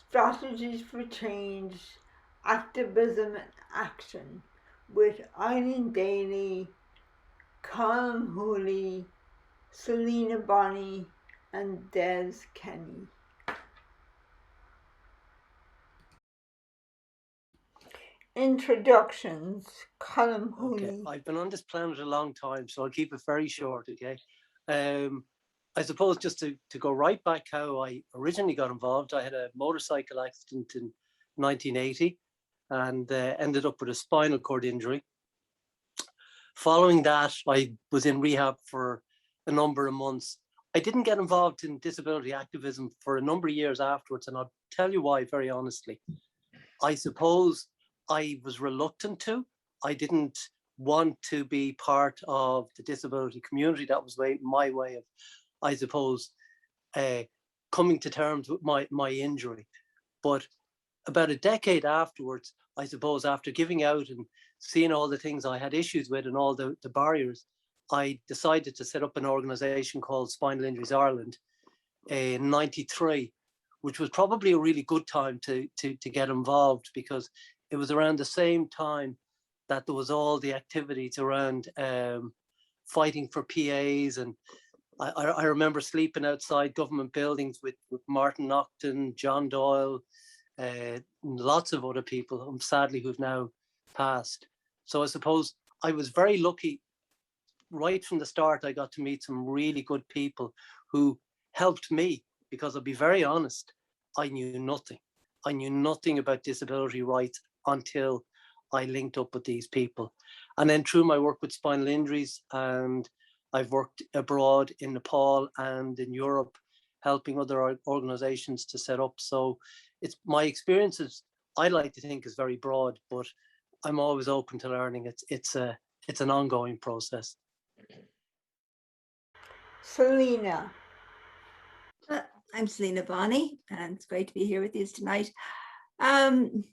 Strategies for Change, Activism and Action with Eileen Daly, Colm Whooley, Selina Bonnie, and Des Kenny. Introductions, Colm Okay, Whooley. I've been on this planet a long time, so I'll keep it very short. Okay, um, I suppose just to go right back how I originally got involved, I had a motorcycle accident in 1980 and ended up with a spinal cord injury. Following that, I was in rehab for a number of months. I didn't get involved in disability activism for a number of years afterwards, and I'll tell you why very honestly. I suppose I was reluctant to. I didn't want to be part of the disability community. That was my way of, I suppose, uh, coming to terms with my injury. But about a decade afterwards, I suppose, after giving out and seeing all the things I had issues with and all the barriers, I decided to set up an organization called Spinal Injuries Ireland in 93, which was probably a really good time to get involved, because it was around the same time that there was all the activities around fighting for PAs. And I remember sleeping outside government buildings with Martin Naughton, John Doyle, lots of other people, sadly, who've now passed. So I suppose I was very lucky right from the start. I got to meet some really good people who helped me, because I'll be very honest, I knew nothing. I knew nothing about disability rights until I linked up with these people. And then through my work with spinal injuries, and I've worked abroad in Nepal and in Europe, helping other organizations to set up. So it's my experiences, I like to think, is very broad, but I'm always open to learning. It's an ongoing process. Selina. Uh, I'm Selina Bonnie, and it's great to be here with you tonight. Um,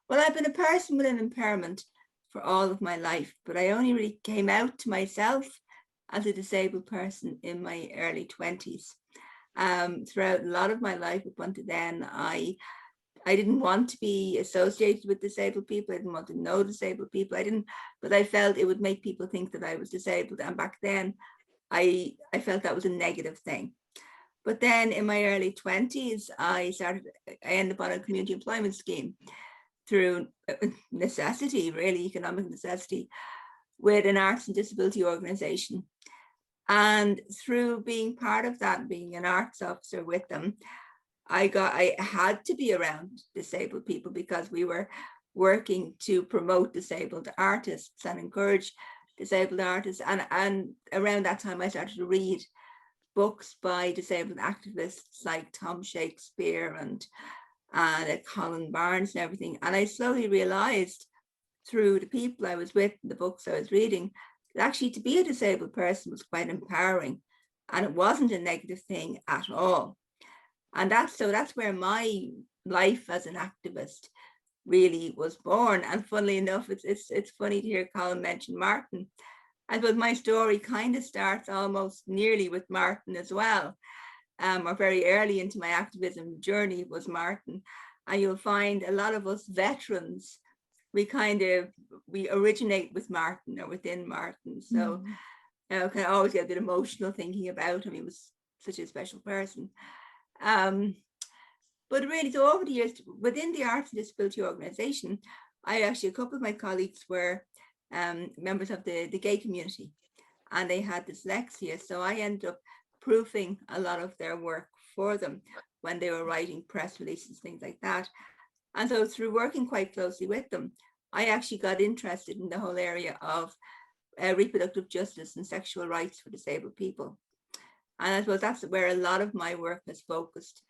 well, I've been a person with an impairment for all of my life, but I only really came out to myself as a disabled person in my early 20s. Throughout a lot of my life up until then, I didn't want to be associated with disabled people. I didn't want to know disabled people. But I felt it would make people think that I was disabled. And back then, I felt that was a negative thing. But then in my early 20s, I ended up on a community employment scheme through necessity, really economic necessity, with an arts and disability organization. And through being part of that, being an arts officer with them, I had to be around disabled people, because we were working to promote disabled artists and encourage disabled artists. And around that time, I started to read books by disabled activists like Tom Shakespeare and Colin Barnes and everything. And I slowly realized through the people I was with, the books I was reading, that actually to be a disabled person was quite empowering, and it wasn't a negative thing at all. And that's where my life as an activist really was born. And funnily enough, it's funny to hear Colin mention Martin. And but my story kind of starts almost nearly with Martin as well. Or very early into my activism journey was Martin. And you'll find a lot of us veterans, we originate with Martin or within Martin. So I can always get a bit emotional thinking about him. He was such a special person. But really, so over the years, within the Arts and Disability Organization, a couple of my colleagues were members of the gay community, and they had dyslexia. So I ended up proofing a lot of their work for them when they were writing press releases, things like that. And so through working quite closely with them, I actually got interested in the whole area of reproductive justice and sexual rights for disabled people. And I suppose that's where a lot of my work has focused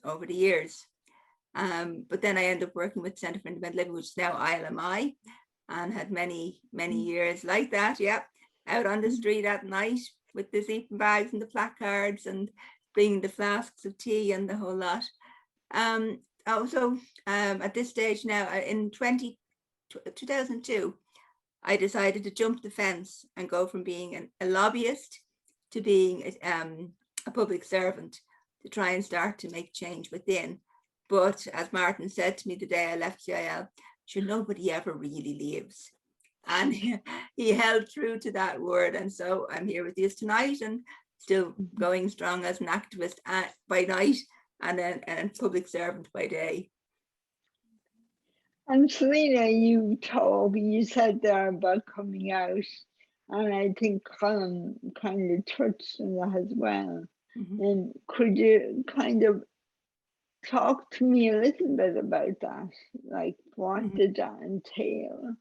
over the years. But then I ended up working with Centre for Independent Living, which is now ILMI, and had many years like that. Yep, out on the street at night with the sleeping bags and the placards and bringing the flasks of tea and the whole lot. At this stage now, in 2002, I decided to jump the fence and go from being a lobbyist to being a public servant, to try and start to make change within, But as Martin said to me the day I left CIL, sure, nobody ever really leaves. And he held true to that word. And so I'm here with you tonight and still going strong as an activist by night and a public servant by day. And Selina, you said there about coming out, and I think Colm kind of touched on that as well. And could you kind of talk to me a little bit about that? Like, what did that entail?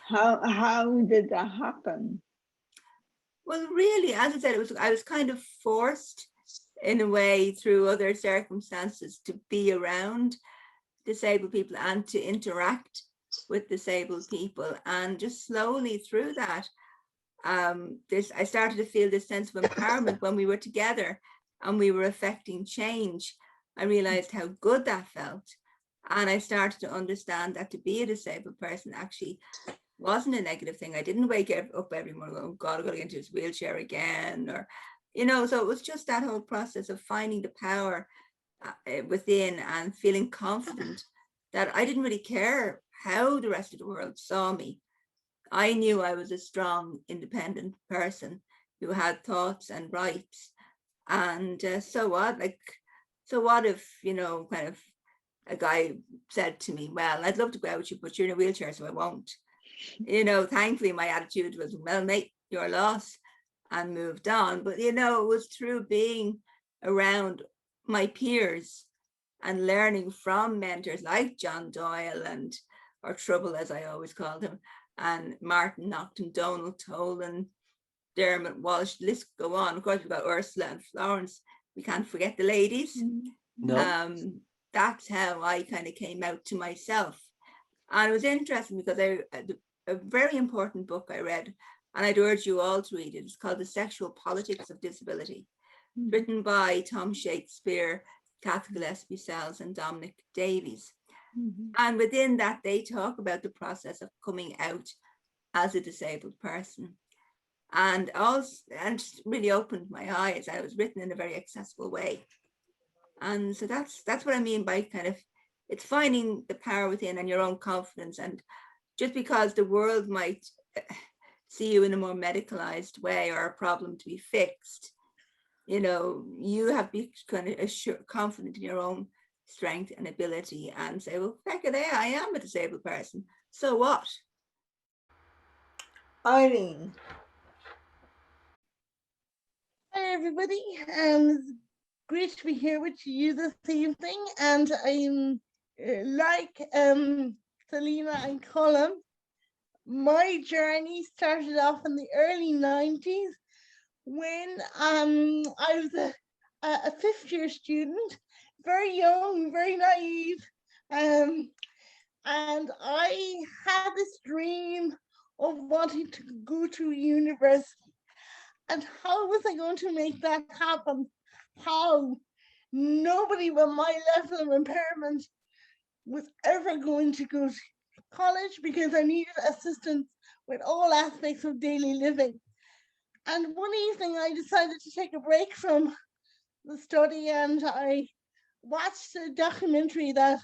How did that happen? Well, really, as I said, I was kind of forced in a way through other circumstances to be around disabled people and to interact with disabled people. And just slowly through that, I started to feel this sense of empowerment when we were together and we were affecting change. I realized how good that felt. And I started to understand that to be a disabled person actually wasn't a negative thing. I didn't wake up every morning going, oh God, I'm going to get into this wheelchair again, or, so it was just that whole process of finding the power within and feeling confident that I didn't really care how the rest of the world saw me. I knew I was a strong, independent person who had thoughts and rights. And so what? So what if, kind of a guy said to me, well, I'd love to go out with you, but you're in a wheelchair, so I won't. Thankfully my attitude was, well, mate, your loss, and moved on. But, it was through being around my peers and learning from mentors like John Doyle or Trouble, as I always called him, and Martin Nocton, Donald Tolan, Dermot Walsh, the list go on. Of course, we've got Ursula and Florence. We can't forget the ladies. No. That's how I kind of came out to myself. And it was interesting because a very important book I read, and I'd urge you all to read it. It's called The Sexual Politics of Disability, written by Tom Shakespeare, Cathy Gillespie Sells, and Dominic Davies. And within that, they talk about the process of coming out as a disabled person. And really opened my eyes. I was written in a very accessible way. And so that's what I mean by kind of, it's finding the power within and your own confidence. And just because the world might see you in a more medicalized way or a problem to be fixed, you have to be kind of confident in your own strength and ability and say, well, heck of it, I am a disabled person. So what? Eileen. Hi everybody, it's great to be here with you this evening, and I'm like Selina and Colm. My journey started off in the early 90s when I was a fifth-year student, very young, very naive, and I had this dream of wanting to go to university. And how was I going to make that happen? How? Nobody with my level of impairment was ever going to go to college because I needed assistance with all aspects of daily living. And one evening I decided to take a break from the study, and I watched a documentary that,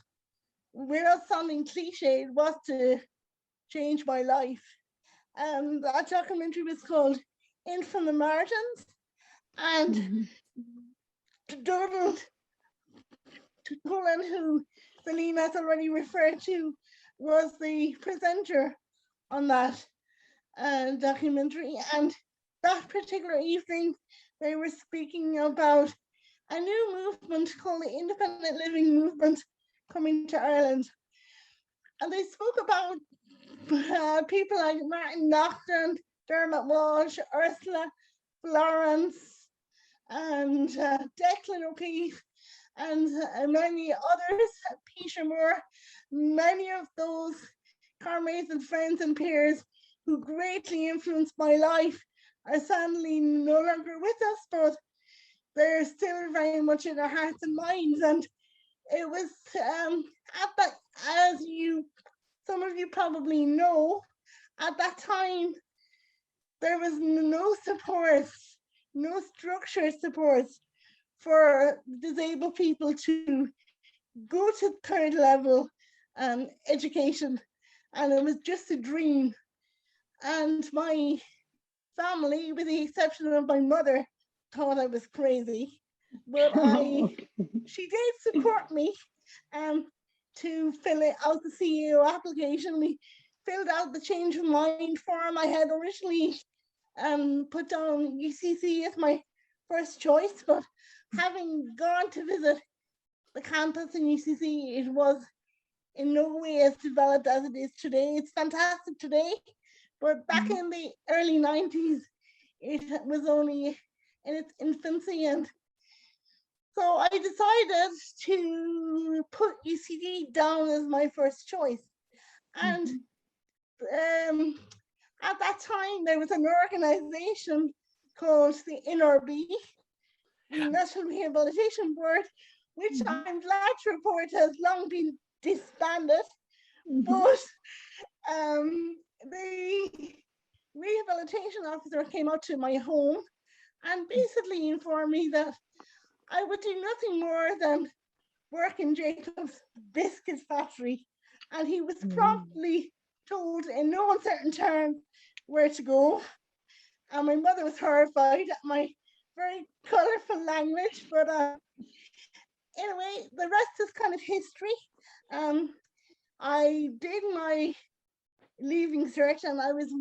without sounding cliched, was to change my life. And that documentary was called In from the Margins, and Donald Tolan, who Selina has already referred to, was the presenter on that documentary. And that particular evening, they were speaking about a new movement called the Independent Living Movement coming to Ireland. And they spoke about people like Martin Nocton, Dermot Walsh, Ursula, Florence, and Declan O'Keefe, and many others, Peter Moore. Many of those comrades and friends and peers who greatly influenced my life are sadly no longer with us, but they're still very much in our hearts and minds. And it was at that, as some of you probably know, at that time there was no supports, no structured supports for disabled people to go to third level education, and it was just a dream. And my family, with the exception of my mother, thought I was crazy, but she did support me to fill out the CEO application. We filled out the change of mind form. I had originally put down UCC as my first choice, but having gone to visit the campus in UCC, it was in no way as developed as it is today. It's fantastic today, but back in the early 90s, it was only in its infancy. And so I decided to put UCD down as my first choice. And at that time, there was an organization called the NRB, the National Rehabilitation Board, which I'm glad to report has long been disbanded. But the rehabilitation officer came out to my home and basically informed me that I would do nothing more than work in Jacob's biscuit factory. And he was promptly told in no uncertain terms where to go. And my mother was horrified at my very colourful language. But anyway, the rest is kind of history. I did my leaving cert, and I was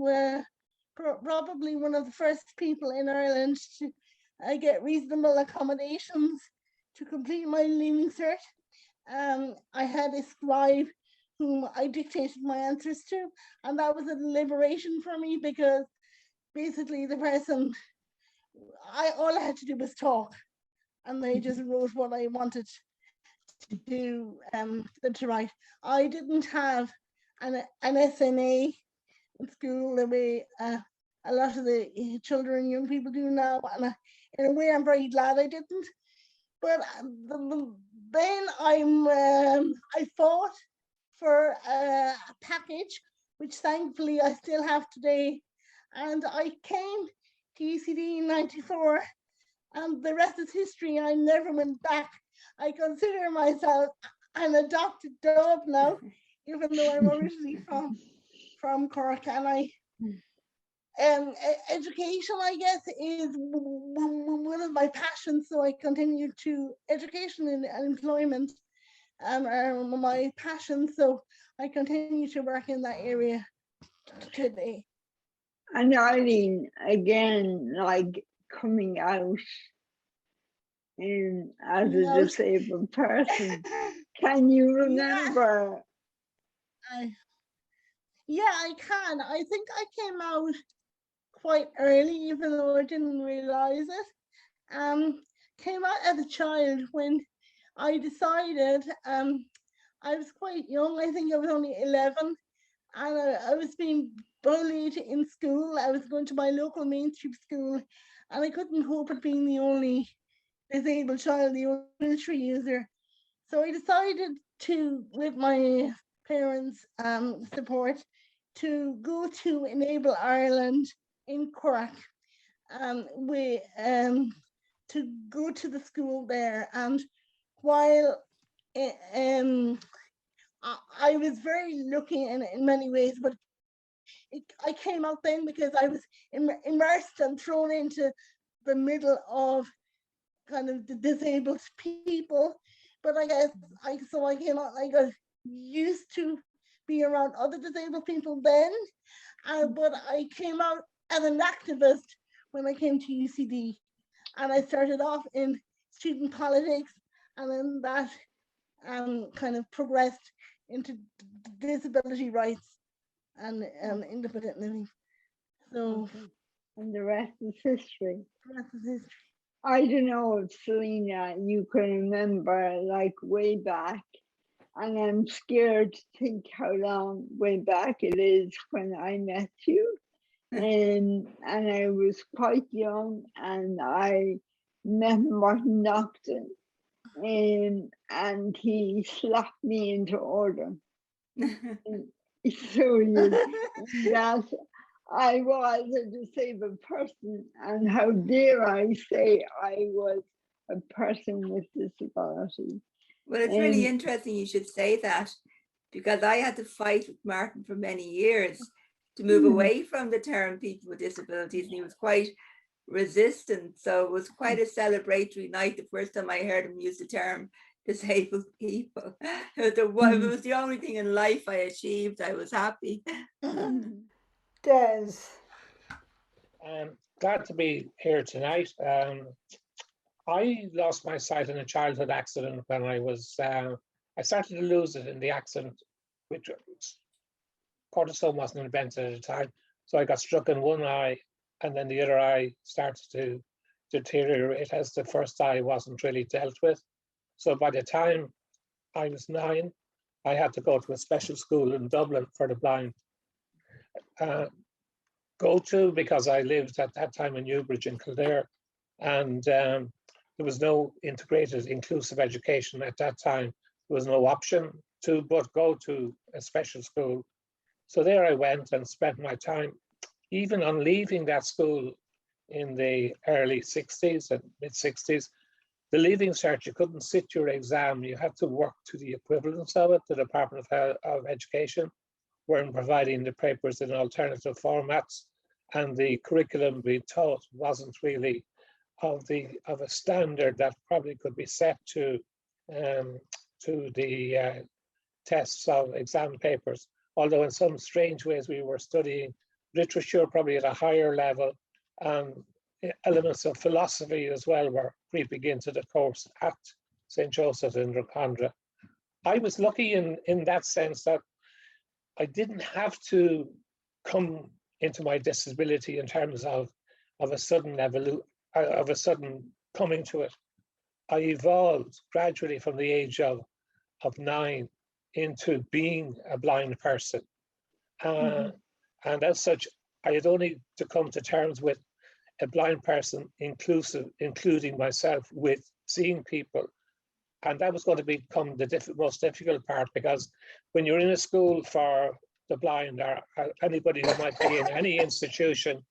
probably one of the first people in Ireland to get reasonable accommodations to complete my leaving cert. I had a scribe whom I dictated my answers to, and that was a liberation for me, because basically the person, all I had to do was talk, and they just wrote what I wanted to do, them to write. I didn't have an SNA in school the way a lot of the children and young people do now, and in a way I'm very glad I didn't. But then I fought for a package, which thankfully I still have today, and I came to UCD in '94, and the rest is history. I never went back. I consider myself an adopted dog now, even though I'm originally from Cork. And education, I guess, is one of my passions. So I continue to education and employment are my passion. So I continue to work in that area today. And Eileen, again, like coming out as a disabled person, can you remember? Yeah, I can. I think I came out quite early, even though I didn't realize it. Came out as a child when I decided, I was quite young. I think I was only 11, and I was being bullied in school. I was going to my local mainstream school, and I couldn't cope with being the only disabled child, the only wheelchair user. So I decided to, with my parents' support, to go to Enable Ireland in Cork, to go to the school there. And while I was very lucky in many ways, but I came out then because I was immersed and thrown into the middle of kind of the disabled people. But I guess I came out, I got used to be around other disabled people then, but I came out as an activist when I came to UCD, and I started off in student politics, and then that kind of progressed into disability rights and independent living. So, and the rest is history. The rest is history. I don't know if Selina, you can remember, like way back, and I'm scared to think how long way back it is when I met you. And I was quite young, and I met Martin Nocton, and he slapped me into order. So that I was a disabled person, and how dare I say I was a person with disability. Well, it's really interesting you should say that, because I had to fight with Martin for many years to move away from the term people with disabilities, and he was quite resistant. So it was quite a celebratory night the first time I heard him use the term disabled people. It was the only thing in life I achieved. I was happy. Des. Glad to be here tonight. I lost my sight in a childhood accident when I started to lose it in the accident, which cortisone wasn't invented at the time. So I got struck in one eye, and then the other eye started to deteriorate as the first eye wasn't really dealt with. So by the time I was 9, I had to go to a special school in Dublin for the blind. Because I lived at that time in Newbridge in Kildare, and there was no integrated inclusive education at that time. There was no option to but go to a special school. So there I went and spent my time. Even on leaving that school in the early 60s and mid 60s, the leaving cert, you couldn't sit your exam. You had to work to the equivalence of it. The Department of Education weren't providing the papers in alternative formats, and the curriculum being taught wasn't really of a standard that probably could be set to the tests of exam papers. Although in some strange ways we were studying literature probably at a higher level, and elements of philosophy as well were creeping into the course at St. Joseph's in Drumcondra. I was lucky in that sense that I didn't have to come into my disability in terms of a sudden coming to it. I evolved gradually from the age of 9 into being a blind person. And as such, I had only to come to terms with a blind person including myself with seeing people. And that was going to become the most difficult part, because when you're in a school for the blind, or anybody who might be in any institution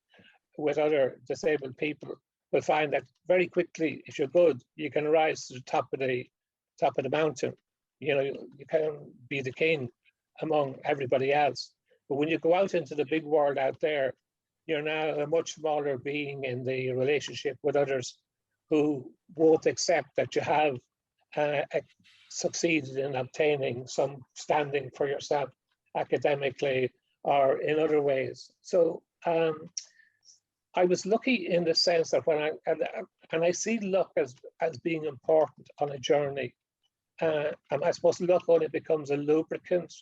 with other disabled people, will find that very quickly, if you're good, you can rise to the top of the mountain. You know, you can be the king among everybody else. But when you go out into the big world out there, you're now a much smaller being in the relationship with others who won't accept that you have succeeded in obtaining some standing for yourself academically or in other ways. So I was lucky in the sense that when I see luck as being important on a journey, and I suppose luck only becomes a lubricant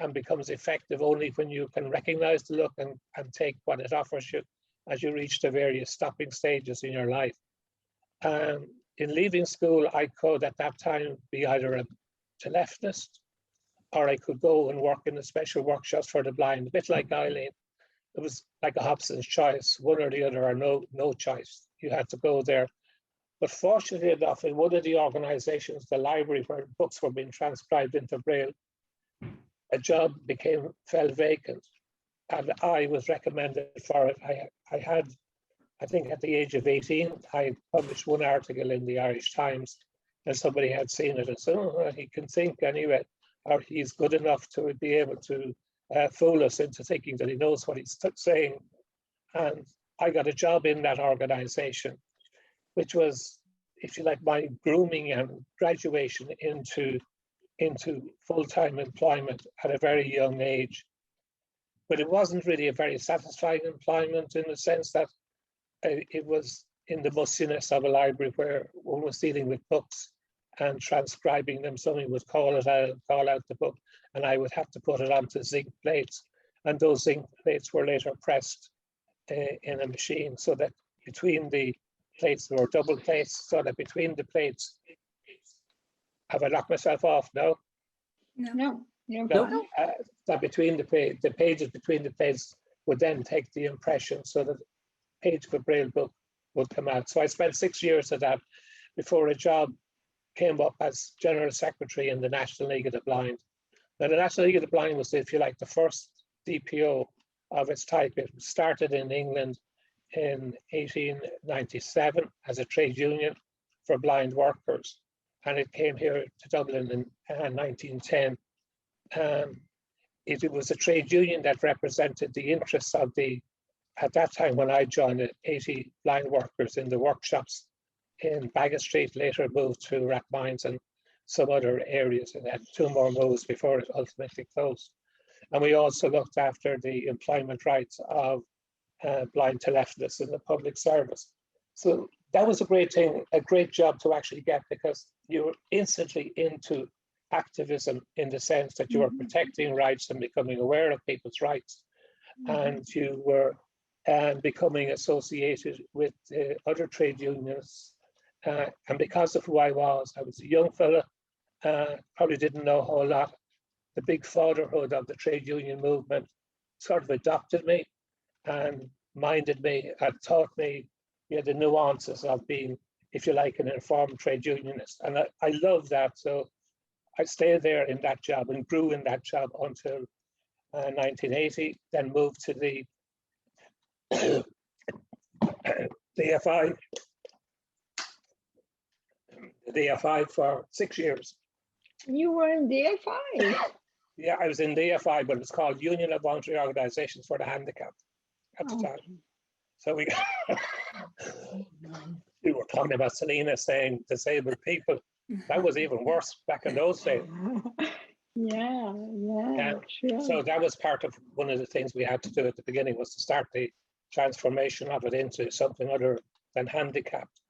and becomes effective only when you can recognize the luck and take what it offers you as you reach the various stopping stages in your life. In leaving school, I could at that time be either a telephonist, or I could go and work in the special workshops for the blind, a bit like Eileen. It was like a Hobson's choice, one or the other, or no choice. You had to go there. But fortunately enough, in one of the organizations, the library where books were being transcribed into Braille, a job fell vacant, and I was recommended for it. I had, I think at the age of 18, I published one article in the Irish Times, and somebody had seen it and said, oh, well, he can think anyway, or he's good enough to be able to fool us into thinking that he knows what he's saying. And I got a job in that organization, which was, if you like, my grooming and graduation into full-time employment at a very young age. But it wasn't really a very satisfying employment, in the sense that it was in the mussiness of a library where one was dealing with books and transcribing them. Somebody would call out the book, and I would have to put it onto zinc plates, and those zinc plates were later pressed in a machine, so that between the plates, there were double plates, so that between the plates, have I locked myself off now? No. That between the pages between the plates would then take the impression, so that the page of a Braille book would come out. So I spent 6 years of that before a job came up as General Secretary in the National League of the Blind. Now, the National League of the Blind was, if you like, the first DPO of its type. It started in England in 1897 as a trade union for blind workers. and it came here to Dublin in 1910. It was a trade union that represented the interests of the, at that time when I joined it, 80 blind workers in the workshops in Baggot Street, later moved to Rathmines and some other areas, and had 2 more moves before it ultimately closed. And we also looked after the employment rights of blind telephonists in the public service. So that was a great thing, a great job to actually get, because you were instantly into activism in the sense that you were protecting rights and becoming aware of people's rights. And you were becoming associated with other trade unions. And because of who I was a young fella, probably didn't know a whole lot. The big fatherhood of the trade union movement sort of adopted me and minded me and taught me, the nuances of being, if you like, an informed trade unionist. And I love that. So I stayed there in that job and grew in that job until 1980, then moved to the DFI for 6 years. You were in DFI? Yeah, I was in DFI, but it was called Union of Voluntary Organizations for the Handicapped at the time. So we were talking about Selina saying disabled people. That was even worse back in those days. Yeah, sure. So that was part of one of the things we had to do at the beginning, was to start the transformation of it into something other than handicapped.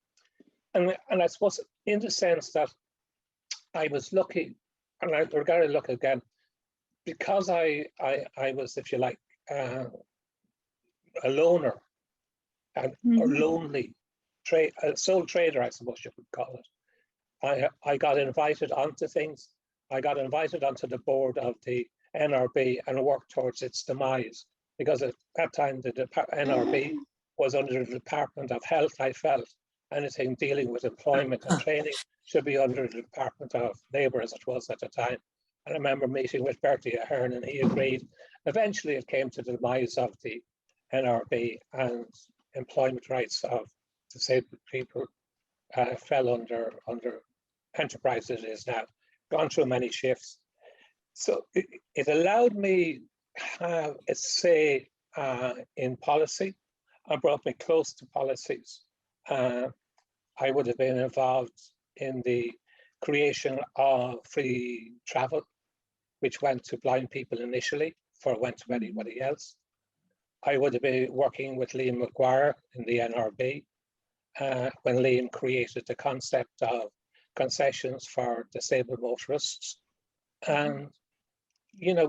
And I suppose in the sense that I was lucky, and we're going to look again, because I was, if you like, a loner and or lonely a sole trader, I suppose you could call it. I got invited onto things. I got invited onto the board of the NRB and worked towards its demise, because at that time the NRB was under the Department of Health. I felt anything dealing with employment and training should be under the Department of Labour, as it was at the time. And I remember meeting with Bertie Ahern, and he agreed. Eventually it came to the demise of the NRB, and employment rights of disabled people fell under Enterprise as it is now, gone through many shifts. So it allowed me have a say in policy, and brought me close to policies. I would have been involved in the creation of free travel, which went to blind people initially, before it went to anybody else. I would have been working with Liam McGuire in the NRB when Liam created the concept of concessions for disabled motorists. And, a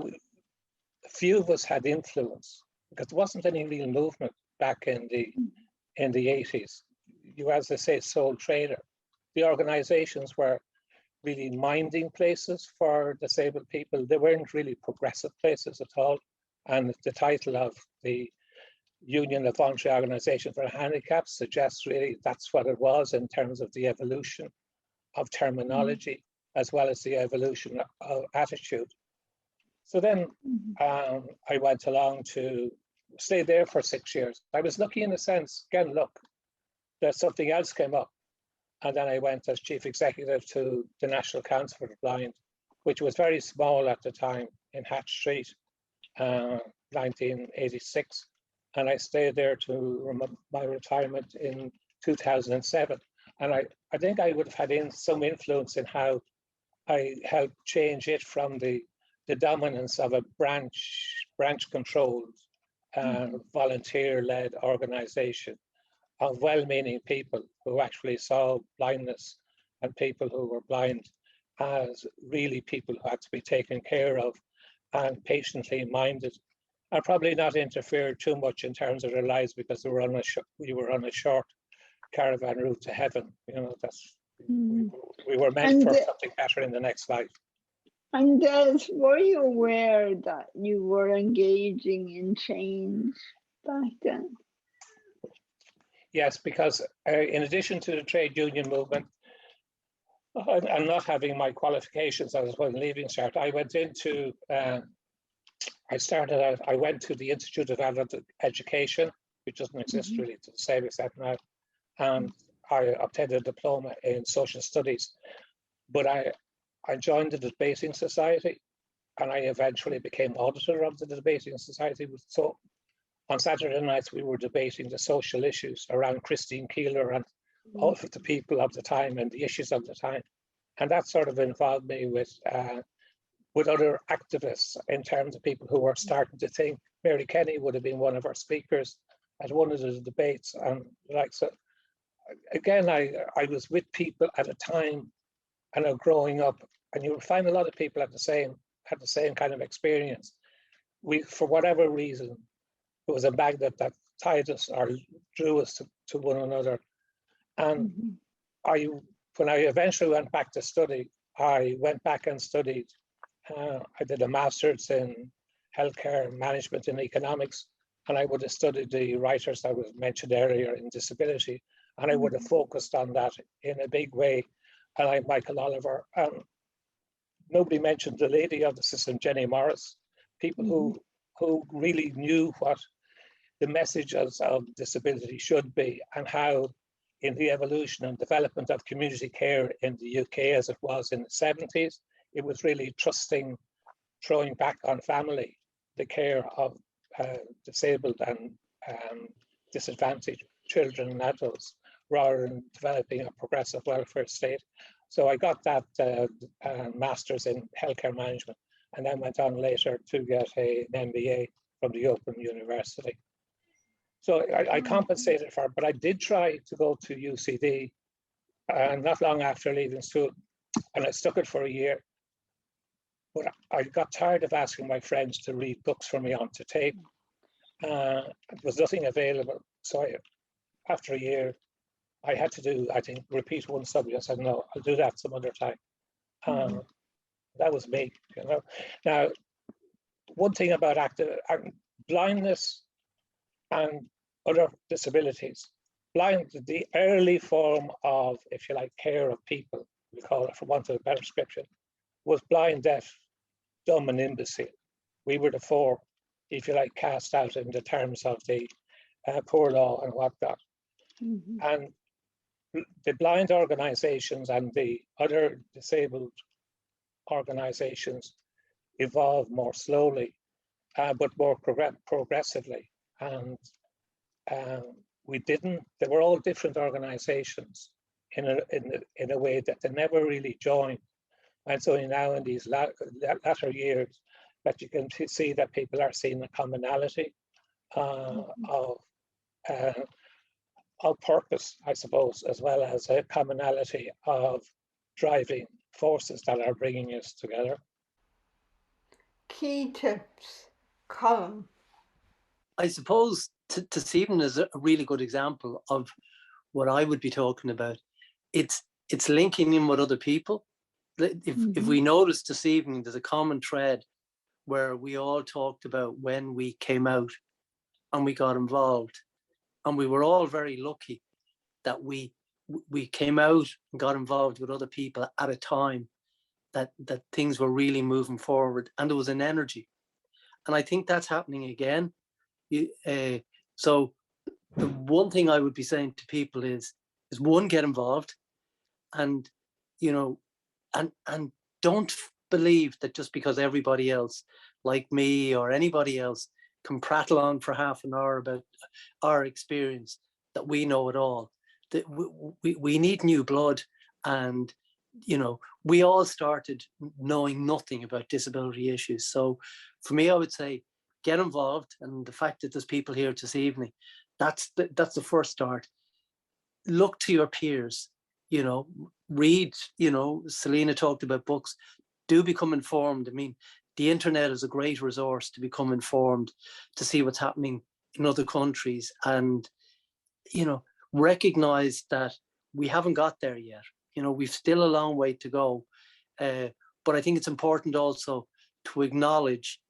few of us had influence, because there wasn't any real movement back in the 80s. You, as I say, sole trader. The organizations were really minding places for disabled people. They weren't really progressive places at all. And the title of the Union of Voluntary Organizations for Handicaps suggests really that's what it was, in terms of the evolution of terminology, as well as the evolution of attitude. So then I went along to stay there for 6 years. I was lucky in a sense, again, look, that something else came up. And then I went as chief executive to the National Council for the Blind, which was very small at the time in Hatch Street, 1986. And I stayed there to my retirement in 2007. And I think I would have had some influence in how I helped change it from the dominance of a branch-controlled, volunteer-led organization of well-meaning people who actually saw blindness and people who were blind as really people who had to be taken care of and patiently minded, and probably not interfere too much in terms of their lives, because we were on a short caravan route to heaven. We were meant for something better in the next life. And were you aware that you were engaging in change back then? Yes, because in addition to the trade union movement, and not having my qualifications as when leaving CERT, I went into, I went to the Institute of Adult Education, which doesn't exist really to the same extent now, and I obtained a diploma in social studies. but I joined the debating society, and I eventually became auditor of the debating society. So on Saturday nights, we were debating the social issues around Christine Keeler and all of the people of the time and the issues of the time. And that sort of involved me with other activists in terms of people who were starting to think. Mary Kenny would have been one of our speakers at one of the debates. And like, so again, I was with people at a time, and growing up, and you would find a lot of people had the same kind of experience. We, for whatever reason, it was a magnet that tied us or drew us to one another. And when I eventually went back to study, I went back and studied. I did a master's in healthcare management and economics, and I would have studied the writers that was mentioned earlier in disability, and I would have focused on that in a big way. And like Michael Oliver, nobody mentioned the lady of the system, Jenny Morris, people who really knew what the messages of disability should be, and how in the evolution and development of community care in the UK as it was in the 70s, it was really trusting, throwing back on family, the care of disabled and disadvantaged children and adults, rather than developing a progressive welfare state. So I got that master's in healthcare management, and then went on later to get an MBA from the Open University. So I compensated for it, but I did try to go to UCD not long after leaving school, and I stuck it for a year. But I got tired of asking my friends to read books for me onto tape. There was nothing available. So after a year, I had to do, I think, repeat one subject. I said, no, I'll do that some other time. That was me, you know. Now, one thing about blindness and other disabilities, the early form of, if you like, care of people, we call it, for want of a better description, was blind, deaf, dumb, and imbecile. We were the four, if you like, cast out in the terms of the poor law and whatnot. And the blind organizations and the other disabled organizations evolved more slowly, but more progressively. And they were all different organizations in a way that they never really joined. And so now in these latter years, that you can see that people are seeing a commonality of purpose, I suppose, as well as a commonality of driving forces that are bringing us together. Key tips, Colm. I suppose to Stephen is a really good example of what I would be talking about. It's linking in with other people. If we notice this evening, there's a common thread where we all talked about when we came out and we got involved. And we were all very lucky that we came out and got involved with other people at a time that things were really moving forward, and there was an energy. And I think that's happening again. So the one thing I would be saying to people is one, get involved, and and don't believe that just because everybody else, like me or anybody else, can prattle on for half an hour about our experience, that we know it all. That we need new blood. And we all started knowing nothing about disability issues. So for me, I would say get involved, and the fact that there's people here this evening, that's the first start. Look to your peers, read, Selina talked about books. Do become informed. I mean, the internet is a great resource to become informed, to see what's happening in other countries, and recognize that we haven't got there yet. We've still a long way to go, but I think it's important also to acknowledge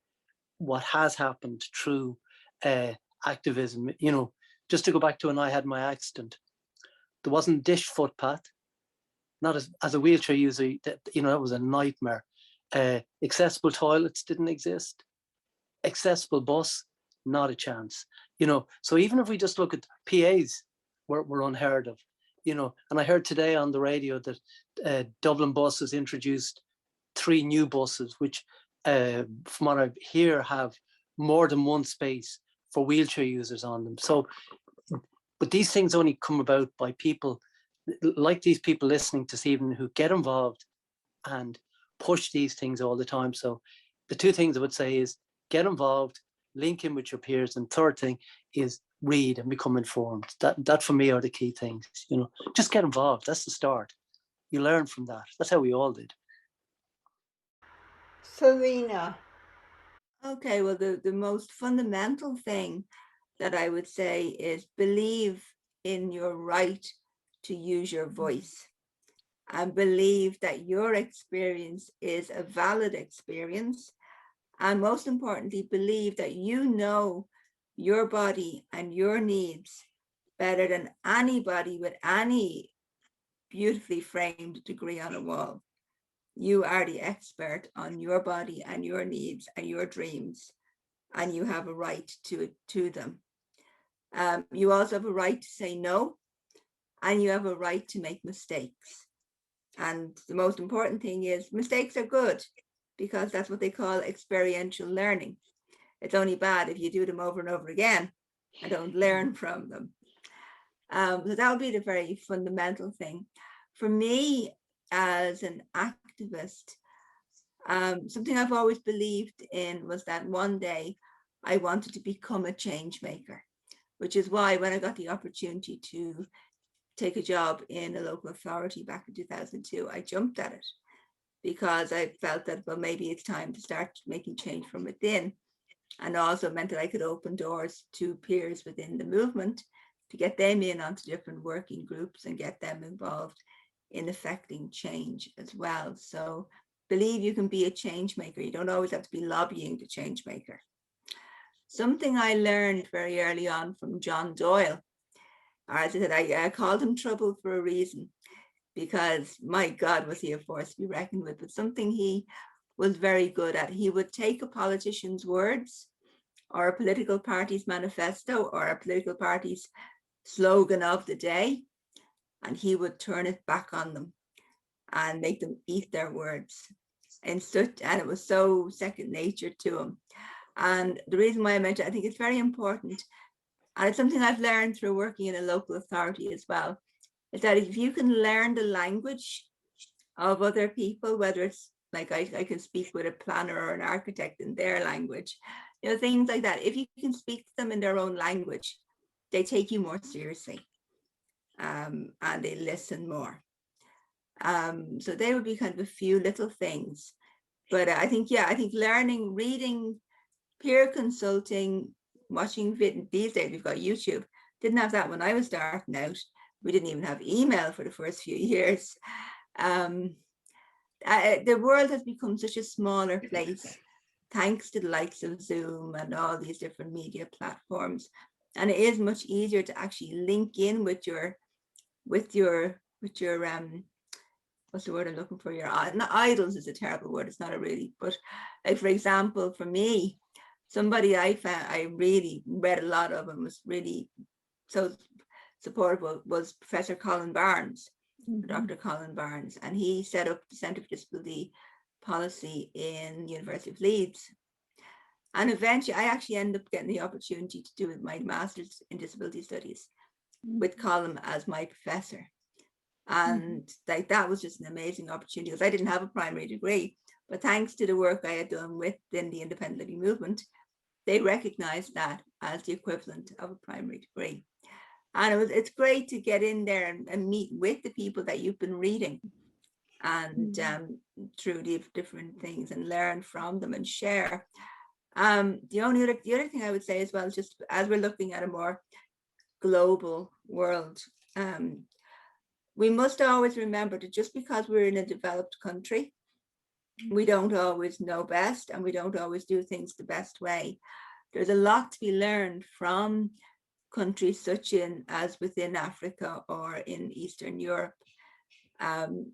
what has happened through activism. Just to go back to when I had my accident, there wasn't a dish footpath, not as a wheelchair user. That was a nightmare. Accessible toilets didn't exist. Accessible bus, not a chance. So even if we just look at PAs, were unheard of. you know, and I heard today on the radio that Dublin Bus has introduced 3 new buses, which from what I hear have more than one space for wheelchair users on them. So, but these things only come about by people like these people listening to Stephen who get involved and push these things all the time. So the 2 things I would say is get involved, link in with your peers, and third thing is read and become informed. That for me are the key things. You know, just get involved. That's the start. You learn from that. That's how we all did. Selina. Okay, well, the most fundamental thing that I would say is believe in your right to use your voice, and believe that your experience is a valid experience. And most importantly, believe that you know your body and your needs better than anybody with any beautifully framed degree on a wall. You are the expert on your body and your needs and your dreams, and you have a right to them. You also have a right to say no, and you have a right to make mistakes. And the most important thing is mistakes are good, because that's what they call experiential learning. It's only bad if you do them over and over again and don't learn from them. So that would be the very fundamental thing. For me, as an activist, something I've always believed in was that one day I wanted to become a change maker, which is why when I got the opportunity to take a job in a local authority back in 2002, I jumped at it, because I felt that, well, maybe it's time to start making change from within. And also meant that I could open doors to peers within the movement to get them in onto different working groups and get them involved in affecting change as well. So believe you can be a change maker. You don't always have to be lobbying the change maker. Something I learned very early on from John Doyle, or as I said, I called him trouble for a reason, because my God, was he a force to be reckoned with. But something he was very good at, he would take a politician's words or a political party's manifesto or a political party's slogan of the day, and he would turn it back on them and make them eat their words. And it was so second nature to him. And the reason why I mentioned, I think it's very important, and it's something I've learned through working in a local authority as well, is that if you can learn the language of other people, whether it's like I can speak with a planner or an architect in their language, you know, things like that. If you can speak to them in their own language, they take you more seriously, and they listen more. So they would be kind of a few little things. But I think learning, reading, peer consulting, watching these days we've got YouTube. Didn't have that when I was starting out. We didn't even have email for the first few years. The world has become such a smaller place, thanks to the likes of Zoom and all these different media platforms. And it is much easier to actually link in with your what's the word I'm looking for? Not idols is a terrible word. It's not a really, but like, for example, for me, somebody I really read a lot of and was really so supportive was Professor Colin Barnes, Dr. Colin Barnes, and he set up the Centre for Disability Policy in the University of Leeds. And eventually I actually ended up getting the opportunity to do my master's in disability studies with Colin as my professor. And like, that was just an amazing opportunity, because I didn't have a primary degree, but thanks to the work I had done within the independent living movement, they recognized that as the equivalent of a primary degree. And it's great to get in there and meet with the people that you've been reading, and through the different things, and learn from them and share. The other thing I would say as well, just as we're looking at a more global world, we must always remember that just because we're in a developed country, we don't always know best, and we don't always do things the best way. There's a lot to be learned from countries such as within Africa or in Eastern Europe. And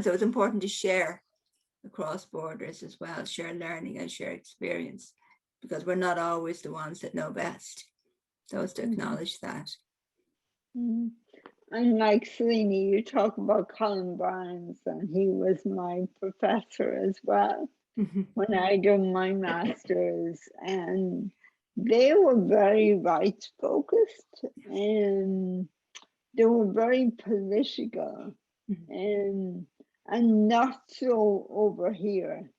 so it's important to share across borders as well, share learning and share experience, because we're not always the ones that know best. So it's to acknowledge that. And like Selina, you talk about Colm Barnes, and he was my professor as well when I done my master's, and they were very rights focused, and they were very political, and not so over here.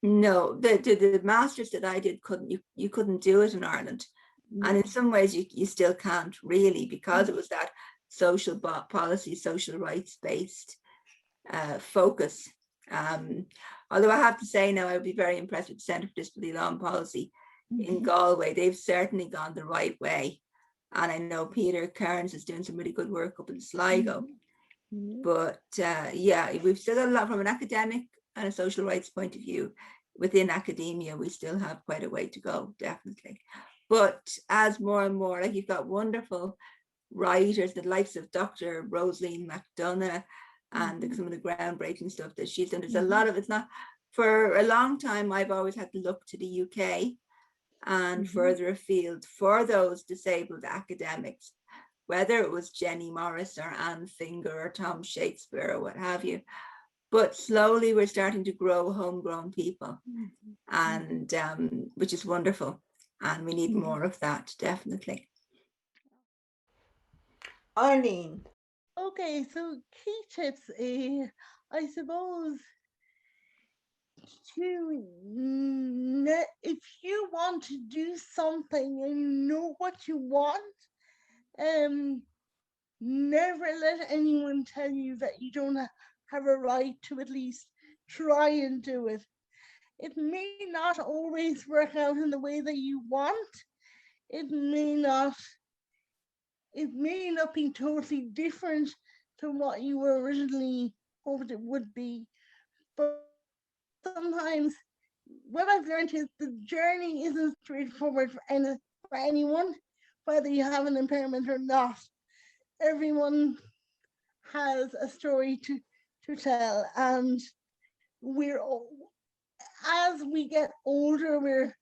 No, the masters that I did you couldn't do it in Ireland. And in some ways you still can't really, because it was that social policy, social rights based focus. Although I have to say now, I would be very impressed with the Centre for Disability Law and Policy in Galway. They've certainly gone the right way. And I know Peter Kearns is doing some really good work up in Sligo. But yeah, we've still got a lot from an academic and a social rights point of view. Within academia, we still have quite a way to go, definitely. But as more and more, like, you've got wonderful writers, the likes of Dr. Rosaleen McDonough, and some of the groundbreaking stuff that she's done. There's a lot of, it's not, for a long time, I've always had to look to the UK and further afield for those disabled academics, whether it was Jenny Morris or Anne Finger or Tom Shakespeare or what have you. But slowly we're starting to grow homegrown people, and which is wonderful. And we need more of that, definitely. Eileen. Okay, so key tips, I suppose, if you want to do something and you know what you want, never let anyone tell you that you don't have a right to at least try and do it. It may not always work out in the way that you want. It may not be totally different to what you were originally hoped it would be. But sometimes what I've learned is the journey isn't straightforward for anyone, whether you have an impairment or not. Everyone has a story to tell, and we're all, as we get older,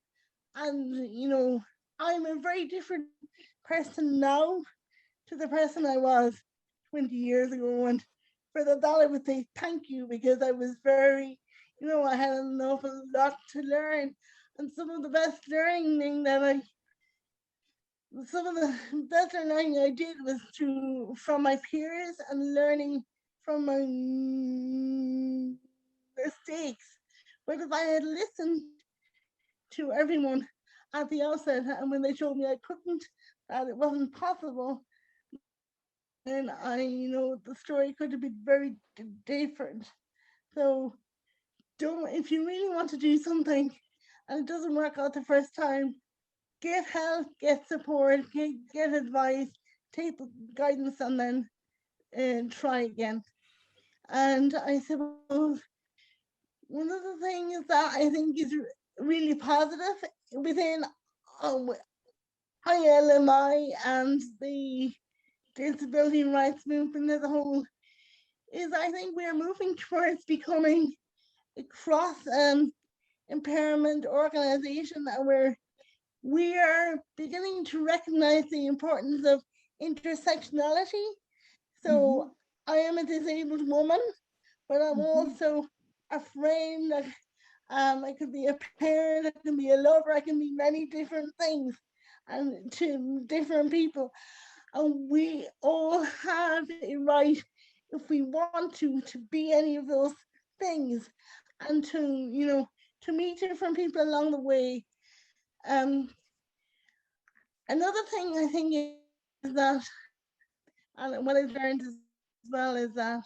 I'm a very different person now to the person I was 20 years ago, and for that I would say thank you, because I was very, I had an awful lot to learn, and some of the best learning I did was from my peers and learning from my mistakes. But if I had listened to everyone at the outset, and when they told me I couldn't, that it wasn't possible, and the story could have been very different. So if you really want to do something and it doesn't work out the first time, get help, get support, get advice, take the guidance, and then try again. And I suppose one of the things that I think is really positive within ILMI and the disability rights movement as a whole is I think we're moving towards becoming a cross impairment organization, where we are beginning to recognize the importance of intersectionality. So I am a disabled woman, but I'm also a friend. I could be a parent, I can be a lover, I can be many different things, and to different people. And we all have a right, if we want to be any of those things, and to meet different people along the way. Another thing I think is that, and what I've learned as well, is that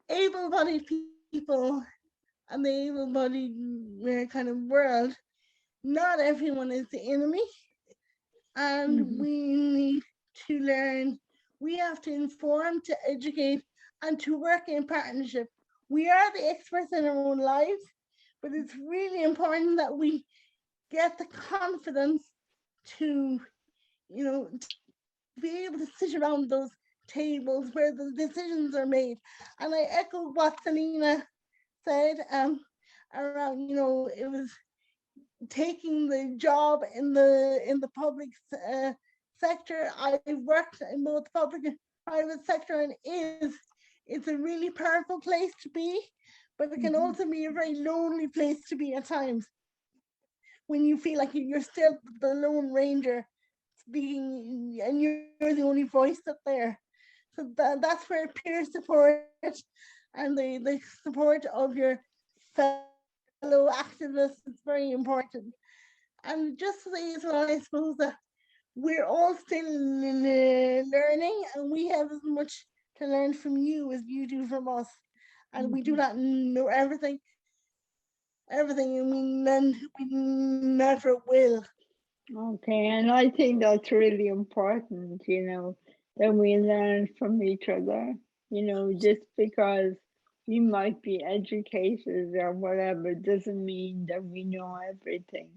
able-bodied people and the able-bodied kind of world, not everyone is the enemy, and we need to learn. We have to inform, to educate, and to work in partnership. We are the experts in our own lives, but it's really important that we get the confidence to be able to sit around those tables where the decisions are made. And I echo what Selina said around, it was taking the job in the public sector. I've worked in both the public and private sector, and it's a really powerful place to be, but it can also be a very lonely place to be at times, when you feel like you're still the lone ranger speaking and you're the only voice up there. So that's where peer support and the support of your fellow activists is very important. And just to say as well, I suppose that we're all still learning, and we have as much to learn from you as you do from us. And we do not know everything, and we never will. Okay, and I think that's really important, that we learn from each other, just because we might be educated or whatever doesn't mean that we know everything.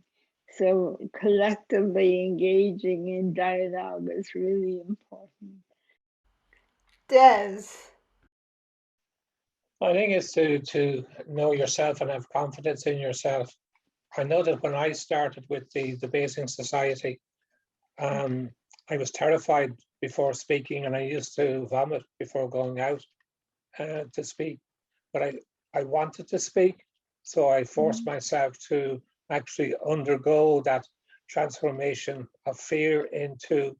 So collectively engaging in dialogue is really important. Des. I think it's to know yourself and have confidence in yourself. I know that when I started with the Debating Society, I was terrified before speaking, and I used to vomit before going out to speak. But I wanted to speak, so I forced myself to actually undergo that transformation of fear into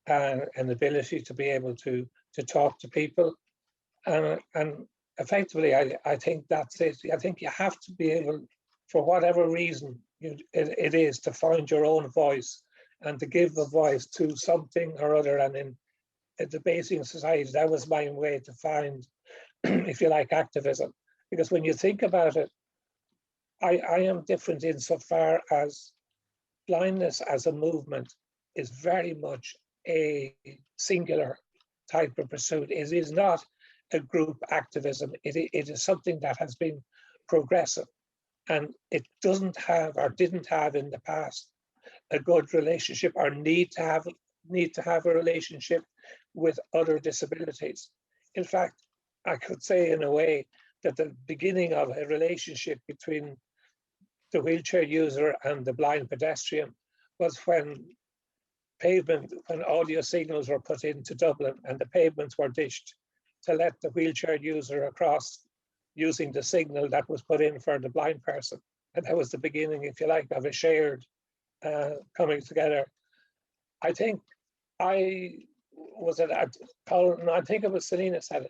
an ability to be able to talk to people. And effectively, I think that's it. I think you have to be able, for whatever reason it is, to find your own voice and to give a voice to something or other. And in a debating society, that was my way to find, if you like, activism. Because when you think about it, I am different insofar as blindness as a movement is very much a singular type of pursuit. It is not a group activism. It is something that has been progressive, and it doesn't have, or didn't have in the past, a good relationship or need to have a relationship with other disabilities. In fact, I could say in a way that the beginning of a relationship between the wheelchair user and the blind pedestrian was when audio signals were put into Dublin and the pavements were dished to let the wheelchair user across using the signal that was put in for the blind person. And that was the beginning, if you like, of a shared coming together. I think I think it was Selina said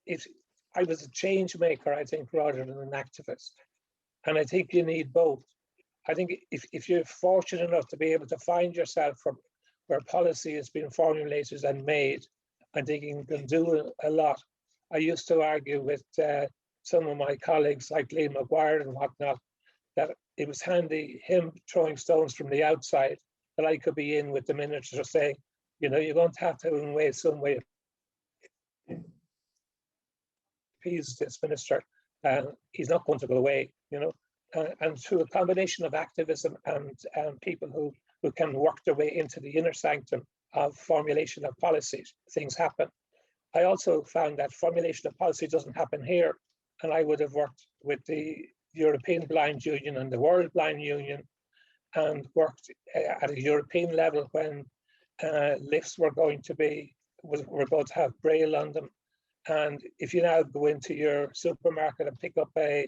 it. I was a change maker, I think, rather than an activist. And I think you need both. I think if you're fortunate enough to be able to find yourself from where policy has been formulated and made, I think you can do a lot. I used to argue with some of my colleagues like Lee McGuire and whatnot, that it was handy him throwing stones from the outside, that I could be in with the minister saying, you're going to have to in some way appease this minister, he's not going to go away, and through a combination of activism and people who can work their way into the inner sanctum of formulation of policies, things happen. I also found that formulation of policy doesn't happen here, and I would have worked with the European Blind Union and the World Blind Union, and worked at a European level when lifts were going to have Braille on them. And if you now go into your supermarket and pick up a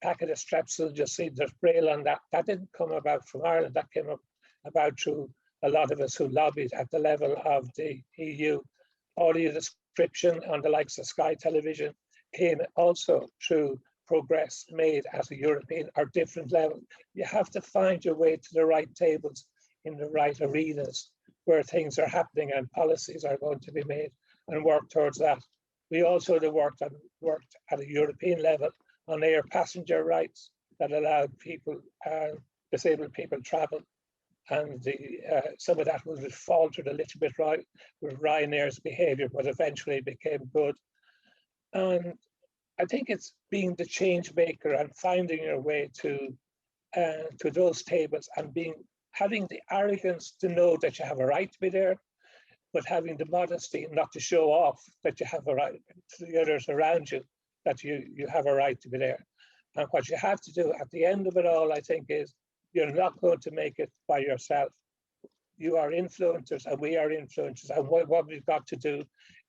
packet of Strepsils, you'll see there's Braille on that. That didn't come about from Ireland. That came about through a lot of us who lobbied at the level of the EU. Audio description on the likes of Sky Television came also through progress made at a European or different level. You have to find your way to the right tables in the right arenas where things are happening and policies are going to be made, and work towards that. We also worked at a European level on air passenger rights that allowed people, disabled people, travel. And some of that was faltered a little bit with Ryanair's behaviour, but eventually became good. And I think it's being the change maker and finding your way to those tables, and having the arrogance to know that you have a right to be there, but having the modesty not to show off that you have a right to the others around you, that you have a right to be there. And what you have to do at the end of it all, I think, is you're not going to make it by yourself. you are influencers and we are influencers. And what we've got to do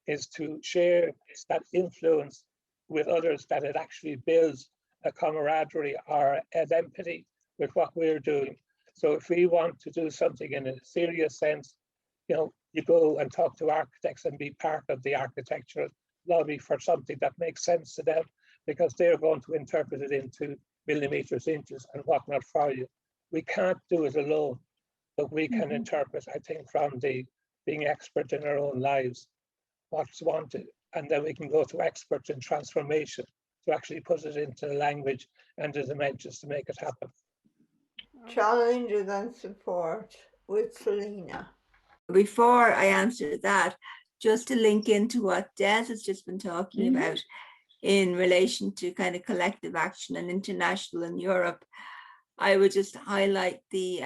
is to share that influence with others, that it actually builds a camaraderie or an empathy with what we're doing. So if we want to do something in a serious sense, you know, you go and talk to architects and be part of the architectural lobby for something that makes sense to them, because they're going to interpret it into millimeters, inches and whatnot for you. We can't do it alone, but we can interpret, I think, from the being expert in our own lives, what's wanted. And then we can go to experts in transformation to actually put it into the language and the dimensions to make it happen. Challenges and support with Selina. Before I answer that, just to link into what Des has just been talking about in relation to kind of collective action and international in Europe, I would just highlight the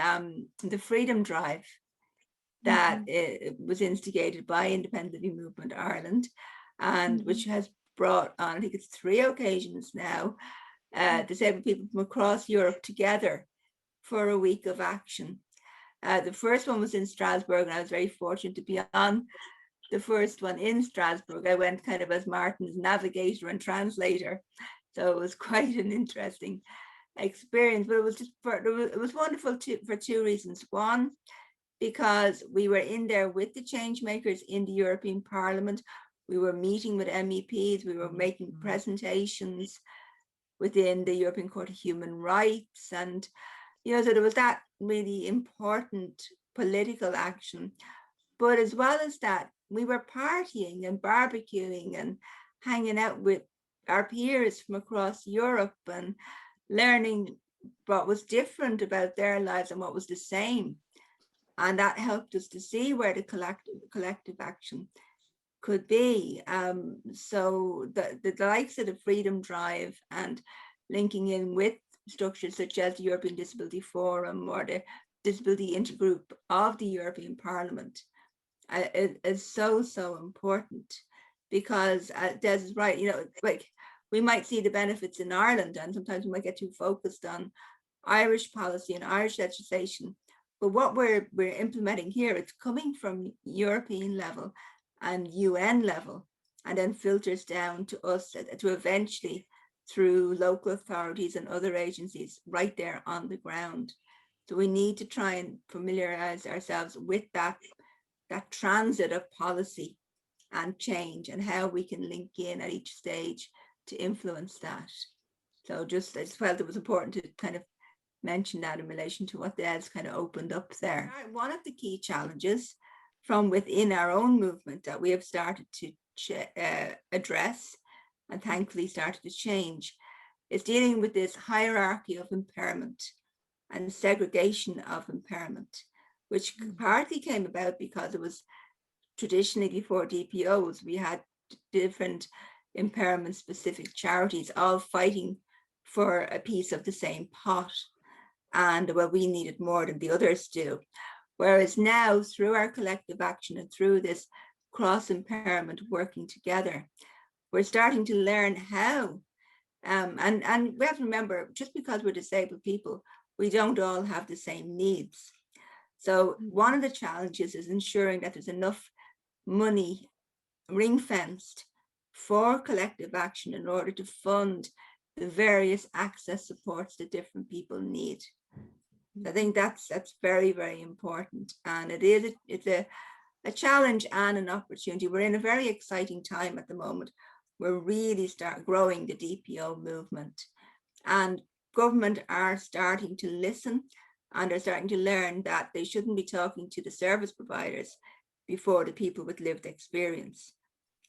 Freedom Drive that was instigated by Independent Living Movement Ireland, and which has brought on, I think it's 3 occasions now, disabled people from across Europe together for a week of action. The first one was in Strasbourg, and I was very fortunate to be on the first one in Strasbourg. I went kind of as Martin's navigator and translator, so it was quite an interesting experience. But it was just it was wonderful for 2 reasons. One, because we were in there with the change makers in the European Parliament. We were meeting with MEPs. We were making presentations within the European Court of Human Rights, and you know, so there was that really important political action. But as well as that, we were partying and barbecuing and hanging out with our peers from across Europe and learning what was different about their lives and what was the same. And that helped us to see where the collective action could be. So the likes of the Freedom Drive and linking in with structures such as the European Disability Forum or the Disability Intergroup of the European Parliament is so important, because Des is right, you know, like we might see the benefits in Ireland, and sometimes we might get too focused on Irish policy and Irish legislation, but what we're implementing here, it's coming from European level and UN level, and then filters down to us to eventually through local authorities and other agencies right there on the ground. So we need to try and familiarize ourselves with that transit of policy and change, and how we can link in at each stage to influence that. So I just felt it was important to kind of mention that in relation to what Des kind of opened up there. One of the key challenges from within our own movement that we have started to address, and thankfully started to change, is dealing with this hierarchy of impairment and segregation of impairment, which partly came about because it was traditionally before DPOs, we had different impairment specific charities all fighting for a piece of the same pot. And well, we needed more than the others do. Whereas now, through our collective action and through this cross impairment working together, we're starting to learn how. And we have to remember, just because we're disabled people, we don't all have the same needs. So one of the challenges is ensuring that there's enough money ring-fenced for collective action in order to fund the various access supports that different people need. I think that's very, very important. And it's a challenge and an opportunity. We're in a very exciting time at the moment. We're really growing the DPO movement, and government are starting to listen, and are starting to learn that they shouldn't be talking to the service providers before the people with lived experience.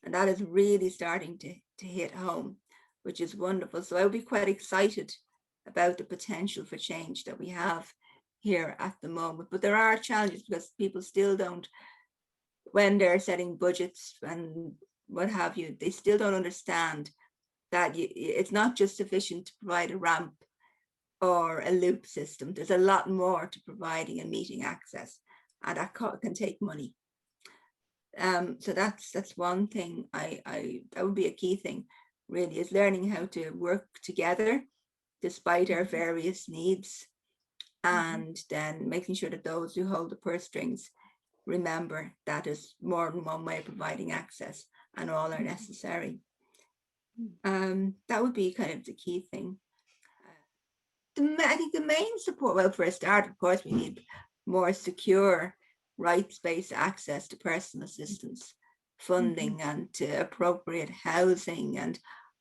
And that is really starting to hit home, which is wonderful. So I would be quite excited about the potential for change that we have here at the moment. But there are challenges because people still don't, when they're setting budgets and what have you, they still don't understand that it's not just sufficient to provide a ramp or a loop system. There's a lot more to providing and meeting access, and that can take money. So that's one thing that would be a key thing, really, is learning how to work together despite our various needs, and then making sure that those who hold the purse strings remember that there's more than one way of providing access and all are necessary. That would be kind of the key thing. I think the main support, well, for a start, of course, we need more secure rights-based access to personal assistance funding and to appropriate housing and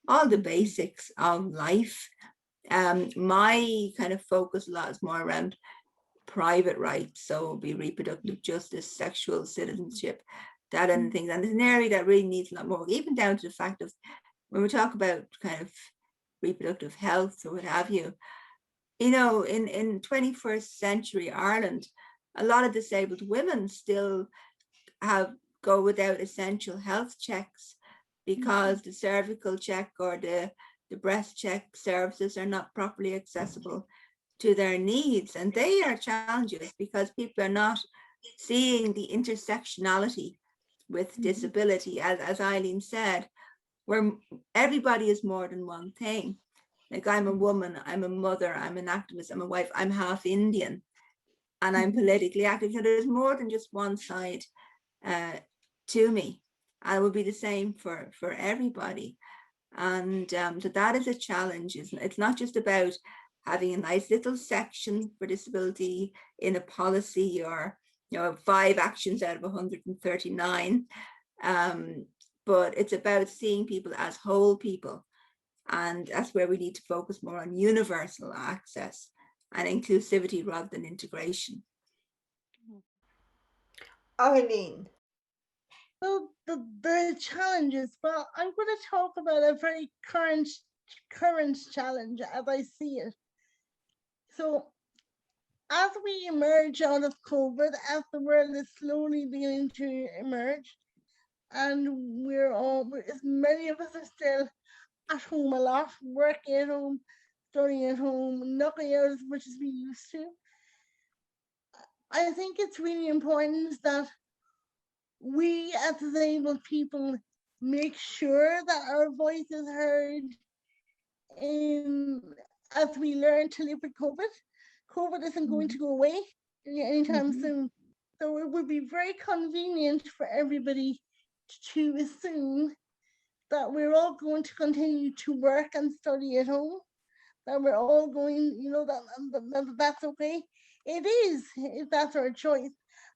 all the basics of life. My kind of focus a lot is more around private rights, so it'll be reproductive justice, sexual citizenship, that and things. And it's an area that really needs a lot more, even down to the fact of when we talk about kind of reproductive health or what have you, you know, in 21st century Ireland, a lot of disabled women still go without essential health checks because the cervical check or the breast check services are not properly accessible to their needs. And they are challenges because people are not seeing the intersectionality with disability, as Eileen said, where everybody is more than one thing. Like, I'm a woman, I'm a mother, I'm an activist, I'm a wife, I'm half Indian, and I'm politically active. So there's more than just one side to me. And it will be the same for everybody. And so that is a challenge. It's not just about having a nice little section for disability in a policy or, you know, 5 actions out of 139. But it's about seeing people as whole people. And that's where we need to focus more on universal access and inclusivity rather than integration. Eileen. Well, the challenges, well, I'm going to talk about a very current challenge as I see it. So as we emerge out of COVID, as the world is slowly beginning to emerge, and many of us are still at home a lot, working at home, studying at home, not going out as much as we used to. I think it's really important that we as disabled people make sure that our voice is heard as we learn to live with COVID. COVID isn't going to go away anytime soon. So it would be very convenient for everybody to assume that we're all going to continue to work and study at home, that we're all going, you know, that's okay. It is, if that's our choice.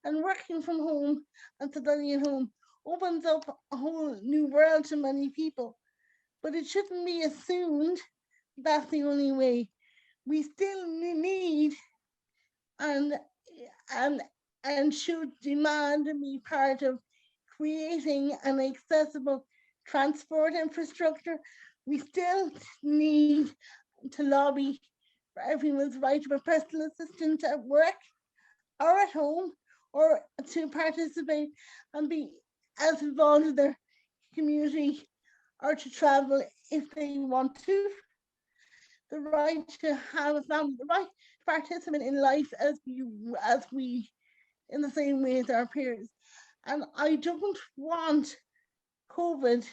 And working from home and studying at home opens up a whole new world to many people. But it shouldn't be assumed that's the only way. We still need and should demand and be part of creating an accessible transport infrastructure. We still need to lobby for everyone's right to a personal assistant at work or at home, or to participate and be as involved in their community or to travel if they want to. The right to have a family, the right to participate in life as we in the same way as our peers. And I don't want COVID